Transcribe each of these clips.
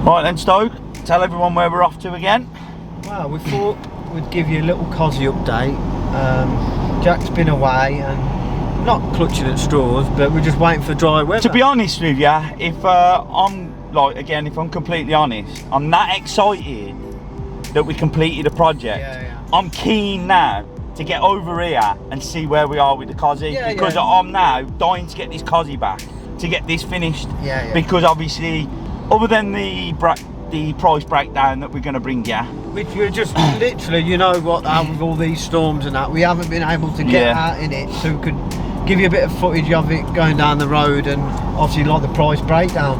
Right then, Stoke, tell everyone where we're off to again. Well, we thought we'd give you a little Cossie update. Jack's been away and not clutching at straws, but we're just waiting for dry weather. To be honest with you, if I'm completely honest, I'm that excited that we completed a project. Yeah. I'm keen now to get over here and see where we are with the Cossie, because I'm now dying to get this Cossie back, to get this finished. Because obviously, other than the price breakdown that we're going to bring you, which we're just literally, you know what, with all these storms and that, we haven't been able to get out in it, so we could give you a bit of footage of it going down the road, and obviously like the price breakdown,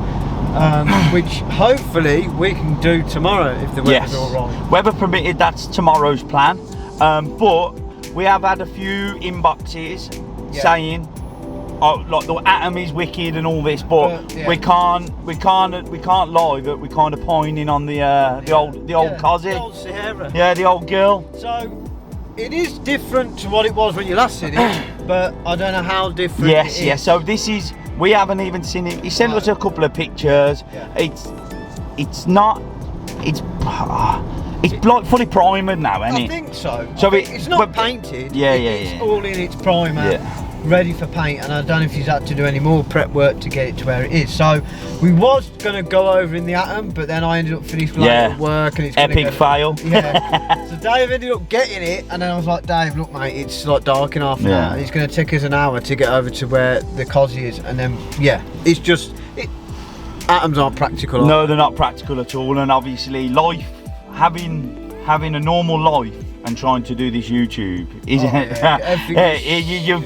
which hopefully we can do tomorrow if the weather's alright. Weather permitted, that's tomorrow's plan. But we have had a few inboxes saying, oh, like the Atom is wicked and all this, but we can't lie that we're kind of pining on the old Cossie. The old Sierra. Yeah, the old girl. So it is different to what it was when you last seen it, but I don't know how different it is. Yes. So this is, we haven't even seen it. He sent us a couple of pictures. It's like fully primered now, isn't it? I think so. So it's not painted. It's all in its primer, ready for paint, and I don't know if he's had to do any more prep work to get it to where it is. So we was going to go over in the Atom, but then I ended up finishing work, and it's epic fail. So Dave ended up getting it, and then I was like, Dave, look mate, it's like dark in half an hour. It's going to take us an hour to get over to where the Cossie is, and then it's just Atoms aren't practical. No, they're not practical at all, and obviously life, having a normal life and trying to do this YouTube is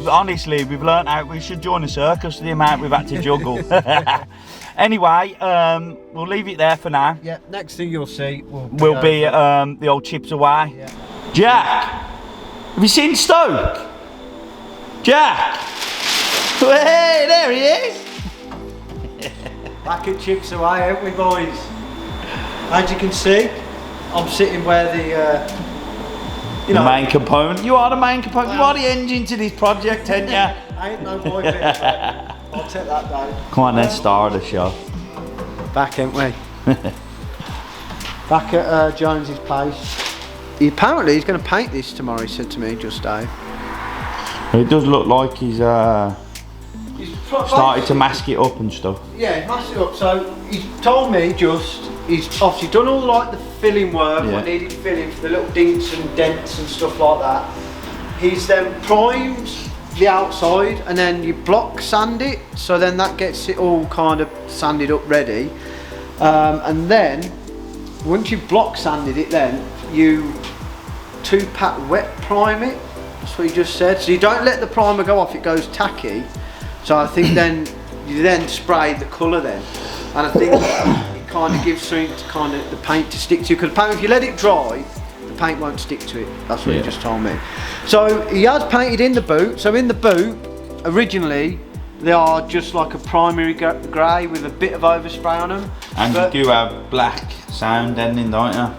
honestly, we've learned out we should join a circus, the amount we've had to juggle. Anyway, we'll leave it there for now. Next thing you'll see will be the old Chips Away. Jack, have you seen Stoke? Jack, hey, there he is. Back at Chips Away, aren't we, boys? As you can see, I'm sitting where the main component. You are the main component. You are the engine to this project, ain't you? I ain't no boy bit, I'll take that down. Come on then, star of the show. Back, ain't we? Back at Jones's place. Apparently he's going to paint this tomorrow, he said to me just Dave. It does look like he's started to mask it up and stuff. Yeah, mask it up. So he's told me he's obviously done all like the filling work, what needed filling for the little dinks and dents and stuff like that. He's then primed the outside, and then you block sand it, so then that gets it all kind of sanded up ready. And then once you've block sanded it, then you 2-pat wet prime it. That's what he just said. So you don't let the primer go off, it goes tacky. So I think then you then spray the colour then, and I think it kind of gives something to kind of the paint to stick to, because if you let it dry, the paint won't stick to it. That's what he just told me. So he has painted in the boot. So in the boot, originally they are just like a primary grey with a bit of overspray on them. And you do have black sound ending, don't you?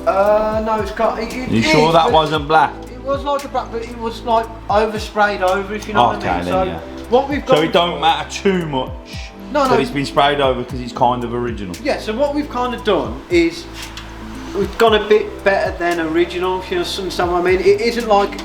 No, it's got. You sure that wasn't black? It was like a black, but it was like oversprayed over, if you know what I mean. So what we've got. So it don't matter too much. No. It's been sprayed over because it's kind of original. Yeah. So what we've kind of done is we've gone a bit better than original. If you understand what I mean. It isn't like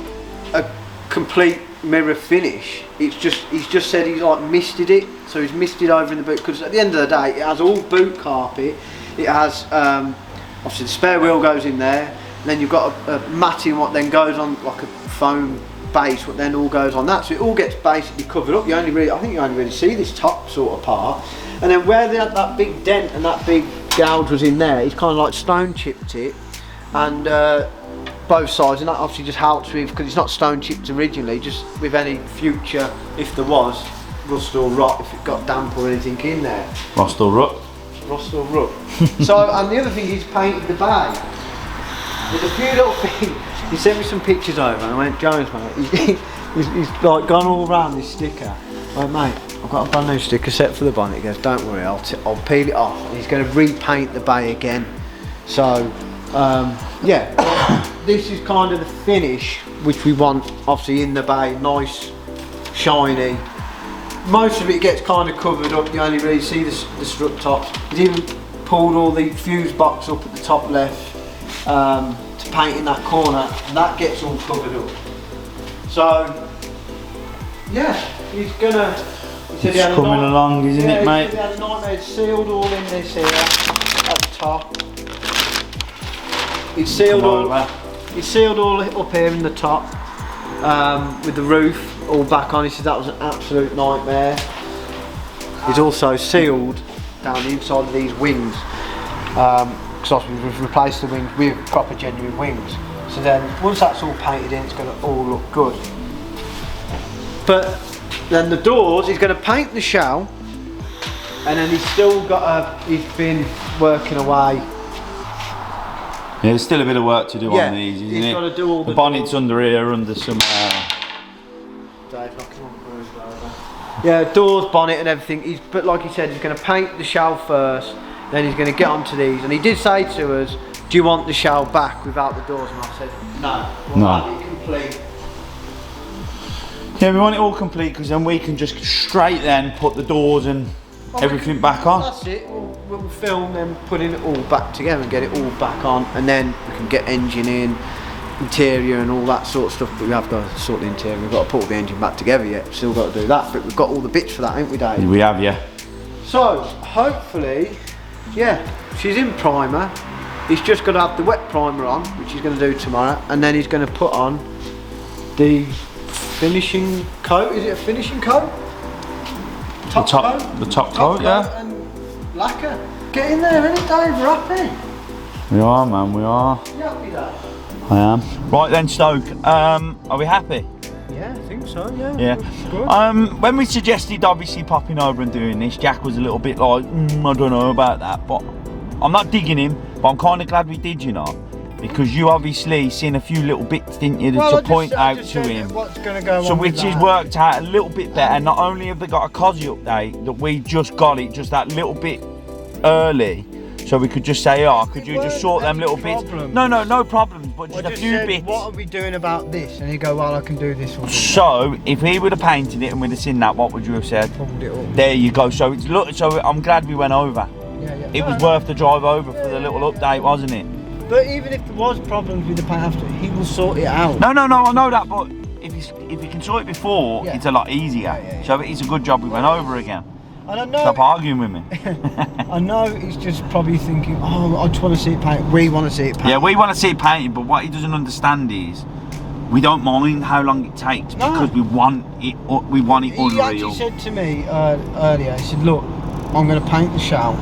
a complete mirror finish. It's just he's just said he's like misted it. So he's misted over in the boot, because at the end of the day it has all boot carpet. It has obviously the spare wheel goes in there. And then you've got a matting what then goes on like a foam base, what then all goes on that, so it all gets basically covered up. I think you only really see this top sort of part, and then where they had that big dent and that big gouge was in there, he's kind of like stone chipped it, and both sides, and that obviously just helps with, because it's not stone chipped originally, just with any future, if there was rust or rot, if it got damp or anything in there. Rust or rot. So, and the other thing, he's painted the bag. There's a few little things. He sent me some pictures over, and I went, Jones, mate, he's like gone all around this sticker. I went, mate, I've got a brand new sticker set for the bonnet. He goes, don't worry, I'll peel it off. And he's going to repaint the bay again. So, this is kind of the finish which we want, obviously in the bay, nice, shiny. Most of it gets kind of covered up. You only really see the strut tops. He's even pulled all the fuse box up at the top left to paint in that corner, and that gets all covered up. So yeah, he's gonna. He said it's coming along, isn't it, mate? He had a nightmare. It's sealed all in this here at the top. It's sealed all. It's sealed all up here in the top with the roof all back on. He said that was an absolute nightmare. It's also sealed down the inside of these wings because we've replaced the wings with proper genuine wings. So then once that's all painted in, it's going to all look good. But then the doors, he's going to paint the shell, and then he's still got he's been working away. Yeah, there's still a bit of work to do on these, isn't he's it? Got to do all the bonnet's doors. Under here, under some. Dave knocking on Bruce over. Yeah, doors, bonnet, and everything. But like he said, he's going to paint the shell first, then he's going to get onto these. And he did say to us, "Do you want the shell back without the doors?" And I said, "No, we'll have it complete." Yeah, we want it all complete because then we can just straight then put the doors and everything back on. That's it. We'll film them putting it all back together and get it all back on, and then we can get engine in, interior and all that sort of stuff. But we have got to sort the interior. We've got to put the engine back together yet. We've still got to do that, but we've got all the bits for that, ain't we, Dave? We have, yeah. So hopefully, yeah, she's in primer. He's just got to have the wet primer on, which he's going to do tomorrow, and then he's going to put on the finishing coat. Is it a finishing coat? The top coat, yeah. And lacquer. Get in there, innit, Dave? We're happy. We are, man, we are. You happy, Dave? I am. Right then, Stoke, are we happy? Yeah, I think so, yeah. Yeah. Good. When we suggested obviously popping over and doing this, Jack was a little bit like, I don't know about that, but I'm not digging him, but I'm kind of glad we did, you know. Because you obviously seen a few little bits, didn't you, to point out to him. What's going to go so on which has worked out a little bit better. Not only have they got a Cossie update, that we just got it just that little bit early, so we could just say, oh, could you just sort them little bits? No problems, but just a few bits. What are we doing about this? And you go, well, I can do this one. So if he would have painted it and we'd have seen that, what would you have said? Pulled it up. There you go. So so I'm glad we went over. Yeah. It was worth the drive over for the little update, wasn't it? But even if there was problems with the paint after, he will sort it out. No, I know that, but if you can sort it before, it's a lot easier. Yeah. So it's a good job we went over again. And I know. Stop arguing with me. I know he's just probably thinking, oh, I just want to see it painted. We want to see it painted. Yeah, we want to see it painted, but what he doesn't understand is we don't mind how long it takes because we want it unreal. He actually said to me earlier, he said, look, I'm going to paint the shell.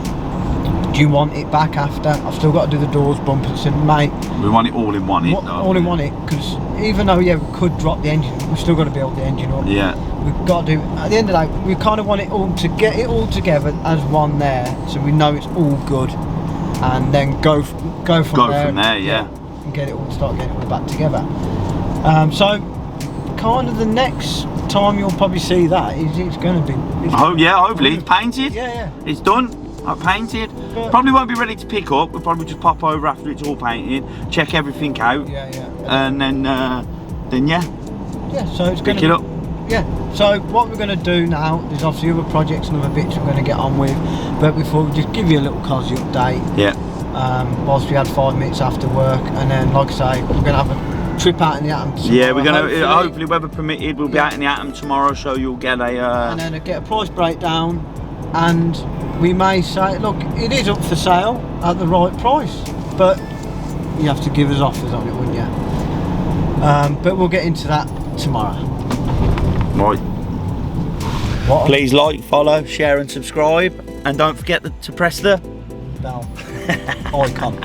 Do you want it back after? I've still got to do the doors, bumpers. I said, mate, we want it all in one hit, though. All in one hit, because even though, we could drop the engine, we've still got to build the engine up. Yeah. We've got to do, at the end of the day, we kind of want it all to get it all together as one there, so we know it's all good, and then go from there. Yeah. And start getting it all back together. So, kind of the next time you'll probably see that is it's going to be. Hopefully it's painted. Yeah. It's done. Painted. But probably won't be ready to pick up. We'll probably just pop over after it's all painted, check everything out. Yeah. And then yeah. Yeah. So it's going to pick it up. Yeah. So what we're going to do now is obviously other projects and other bits we're going to get on with. But before we just give you a little Cossie update. Yeah. Whilst we had 5 minutes after work, and then like I say, we're going to have a trip out in the Atom tomorrow. Yeah, we're going to hopefully weather permitted. We'll be out in the Atom tomorrow, so you'll get and then get a price breakdown. And we may say, look, it is up for sale at the right price, but you have to give us offers on it, wouldn't you? But we'll get into that tomorrow. Right. Please like, follow, share and subscribe, and don't forget to press the bell icon.